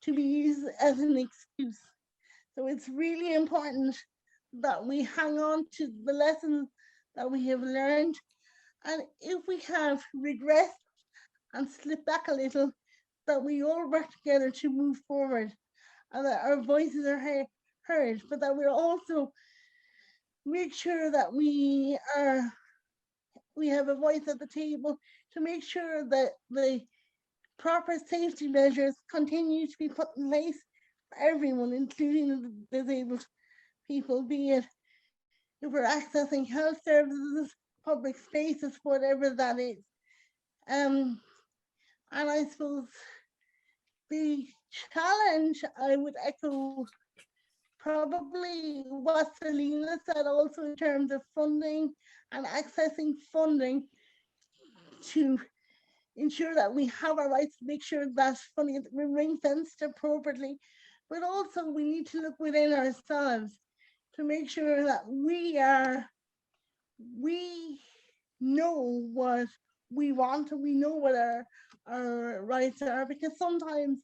to be used as an excuse. So it's really important that we hang on to the lessons that we have learned. And if we have regressed and slipped back a little, that we all work together to move forward and that our voices are heard, but that we're also make sure that we have a voice at the table to make sure that the proper safety measures continue to be put in place for everyone, including the disabled people, be it if we're accessing health services, public spaces, whatever that is. And I suppose the challenge, I would echo probably what Selina said also in terms of funding and accessing funding to ensure that we have our rights, to make sure that funding is ring-fenced appropriately, but also we need to look within ourselves to make sure that we know what we want and we know what our rights are, because sometimes,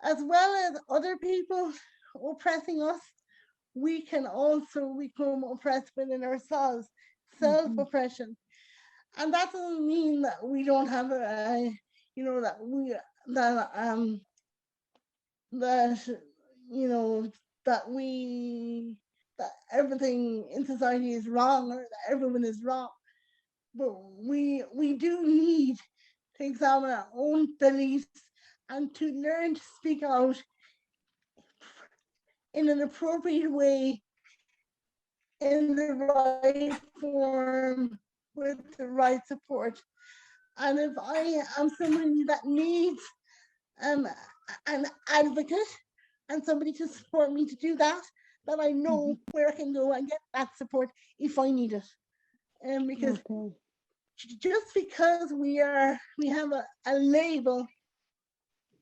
as well as other people oppressing us, we can also become oppressed within ourselves, self-oppression. And that doesn't mean that we don't have that that everything in society is wrong, or that everyone is wrong. But we do need to examine our own beliefs and to learn to speak out in an appropriate way, in the right form, with the right support. And if I am somebody that needs an advocate and somebody to support me to do that, then I know where I can go and get that support if I need it. Because just because we have a label,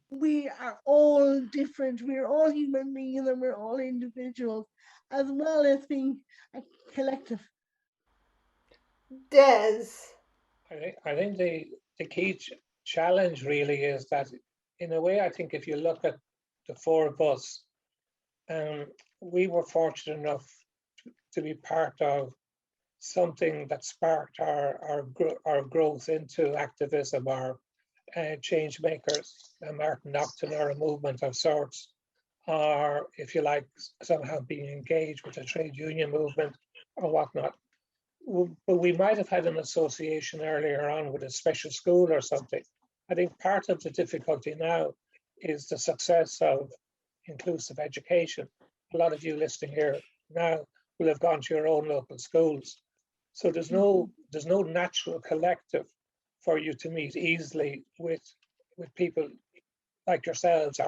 we are all different. We're all human beings and we're all individuals, as well as being a collective. Des. I think the key challenge really is that, in a way, I think if you look at the four of us, we were fortunate enough to be part of something that sparked our growth into activism, or change makers, Martin Nocton, or a movement of sorts, or, if you like, somehow being engaged with a trade union movement or whatnot. But we might have had an association earlier on with a special school or something. I think part of the difficulty now is the success of inclusive education. A lot of you listening here now will have gone to your own local schools. So there's no natural collective for you to meet easily with people like ourselves.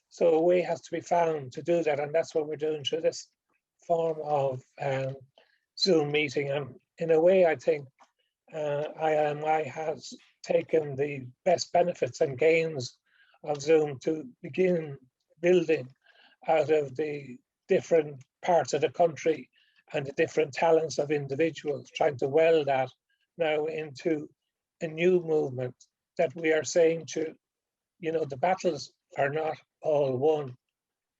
So a way has to be found to do that, and that's what we're doing through this form of Zoom meeting. And in a way, I think ILMI has taken the best benefits and gains of Zoom to begin building out of the different parts of the country and the different talents of individuals, trying to weld that now into a new movement that we are saying to, the battles are not all won.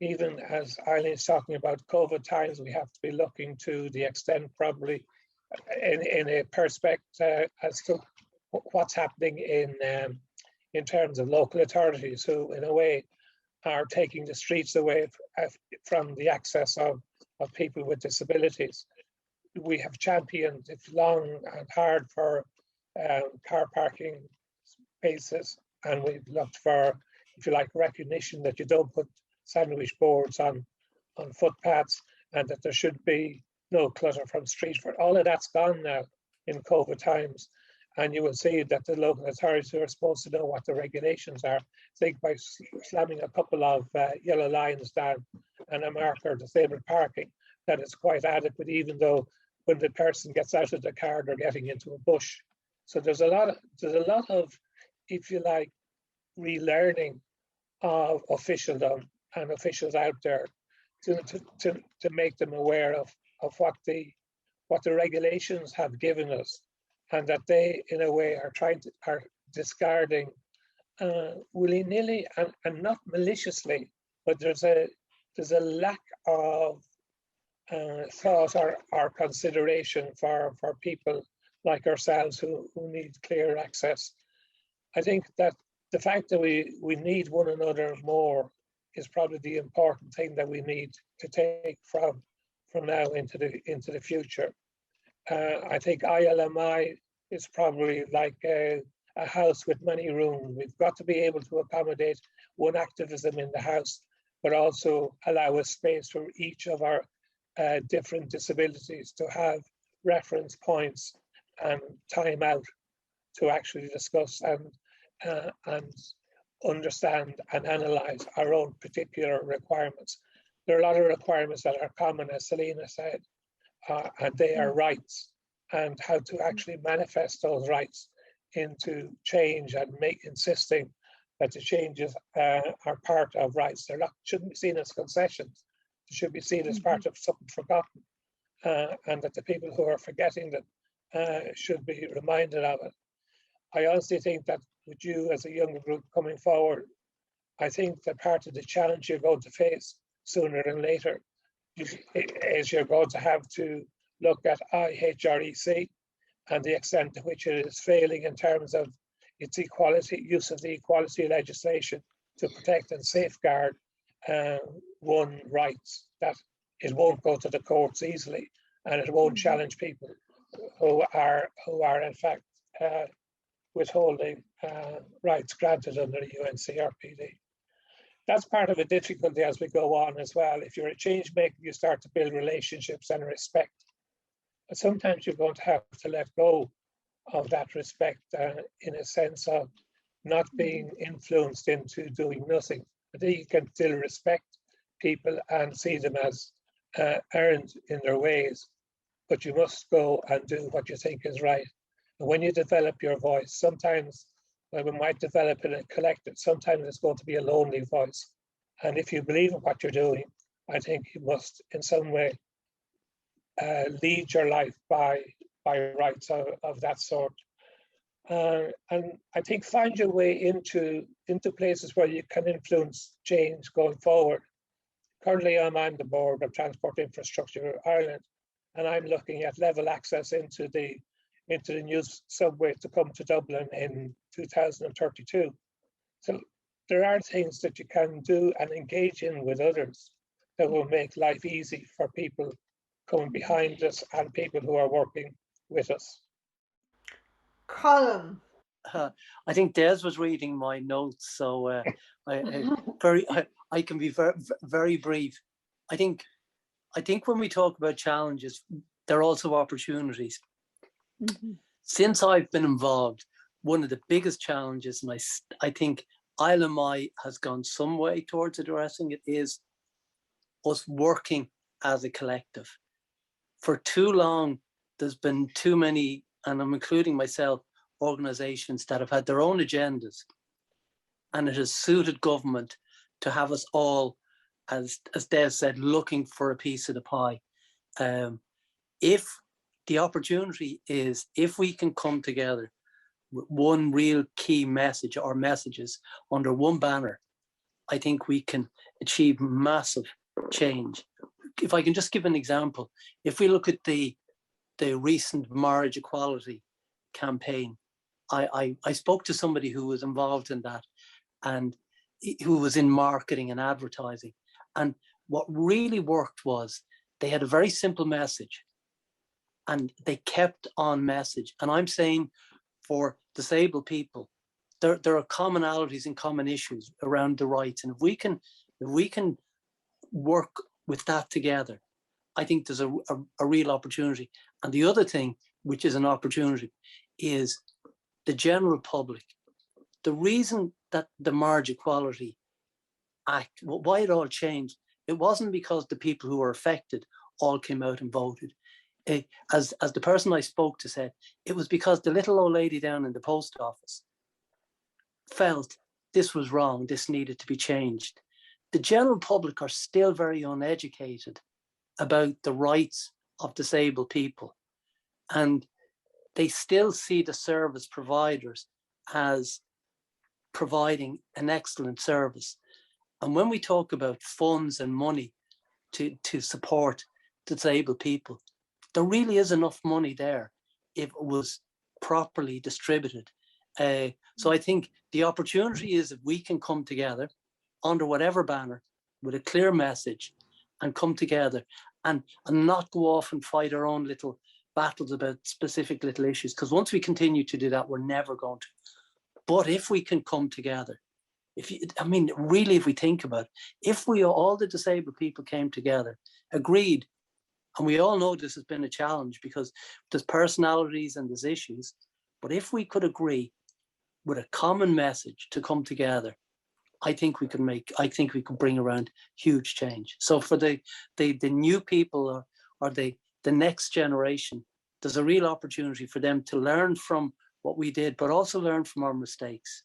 Even as Eileen's talking about COVID times, we have to be looking to the extent, probably in a perspective as to what's happening in terms of local authorities, who in a way are taking the streets away from the access of people with disabilities. We have championed, it's long and hard, for car parking spaces, and we've looked for, if you like, recognition that you don't put sandwich boards on footpaths, and that there should be no clutter from street. For all of that's gone now in COVID times, and you will see that the local authorities who are supposed to know what the regulations are think by slamming a couple of yellow lines down and a marker disabled parking, that it's quite adequate, even though when the person gets out of the car they're getting into a bush. So there's a lot of, if you like, relearning of officialdom and officials out there to make them aware of what the regulations have given us, and that they, in a way, are discarding willy-nilly and not maliciously, but there's a lack of thought or consideration for people like ourselves who need clear access. I think that the fact that we need one another more is probably the important thing that we need to take from now into the future. I think ILMI is probably like a house with many rooms. We've got to be able to accommodate one activism in the house, but also allow a space for each of our different disabilities to have reference points and time out to actually discuss and understand and analyze our own particular requirements. There are a lot of requirements that are common, as Selina said, and they are rights, and how to actually manifest those rights into change and insisting that the changes are part of rights. They're not, shouldn't be seen as concessions. They should be seen as part of something forgotten, and that the people who are forgetting that should be reminded of it. I honestly think that with you as a younger group coming forward, I think that part of the challenge you're going to face sooner than later is you're going to have to look at IHREC and the extent to which it is failing in terms of its use of the equality legislation to protect and safeguard one rights, that it won't go to the courts easily and it won't challenge people who are in fact withholding rights granted under the UNCRPD. That's part of the difficulty as we go on as well. If you're a change maker, you start to build relationships and respect. But sometimes you're going to have to let go of that respect in a sense of not being influenced into doing nothing. But then you can still respect people and see them as earned in their ways. But you must go and do what you think is right. And when you develop your voice, sometimes when we might develop in a collective, sometimes it's going to be a lonely voice. And if you believe in what you're doing, I think you must in some way lead your life by rights of that sort. And I think find your way into places where you can influence change going forward. Currently, I'm on the board of Transport Infrastructure Ireland, and I'm looking at level access into the new subway to come to Dublin in 2032. So there are things that you can do and engage in with others that will make life easy for people coming behind us and people who are working with us. Colm. I think Des was reading my notes, so I can be very, very brief. I think when we talk about challenges, there are also opportunities. Mm-hmm. Since I've been involved, one of the biggest challenges, and I think ILMI has gone some way towards addressing it, is us working as a collective. For too long, there's been too many, and I'm including myself, organisations that have had their own agendas, and it has suited government to have us all, as Des said, looking for a piece of the pie. If the opportunity is, if we can come together with one real key message or messages under one banner, I think we can achieve massive change. If I can just give an example, if we look at the recent marriage equality campaign, I spoke to somebody who was involved in that and who was in marketing and advertising. And what really worked was they had a very simple message and they kept on message. And I'm saying for disabled people, there are commonalities and common issues around the rights. And if we can work with that together, I think there's a real opportunity. And the other thing, which is an opportunity, is the general public. The reason that the Marriage Equality Act, why it all changed, it wasn't because the people who were affected all came out and voted. As the person I spoke to said, it was because the little old lady down in the post office felt this was wrong, this needed to be changed. The general public are still very uneducated about the rights of disabled people, and they still see the service providers as providing an excellent service. And when we talk about funds and money to support disabled people, there really is enough money there if it was properly distributed. So I think the opportunity is if we can come together under whatever banner with a clear message and come together and not go off and fight our own little battles about specific little issues, because once we continue to do that, we're never going to. But if we can come together, really, if we think about it, if all the disabled people came together, agreed, and we all know this has been a challenge because there's personalities and there's issues, but if we could agree with a common message to come together, I think we can bring around huge change. So for the new people or the next generation, there's a real opportunity for them to learn from what we did, but also learn from our mistakes.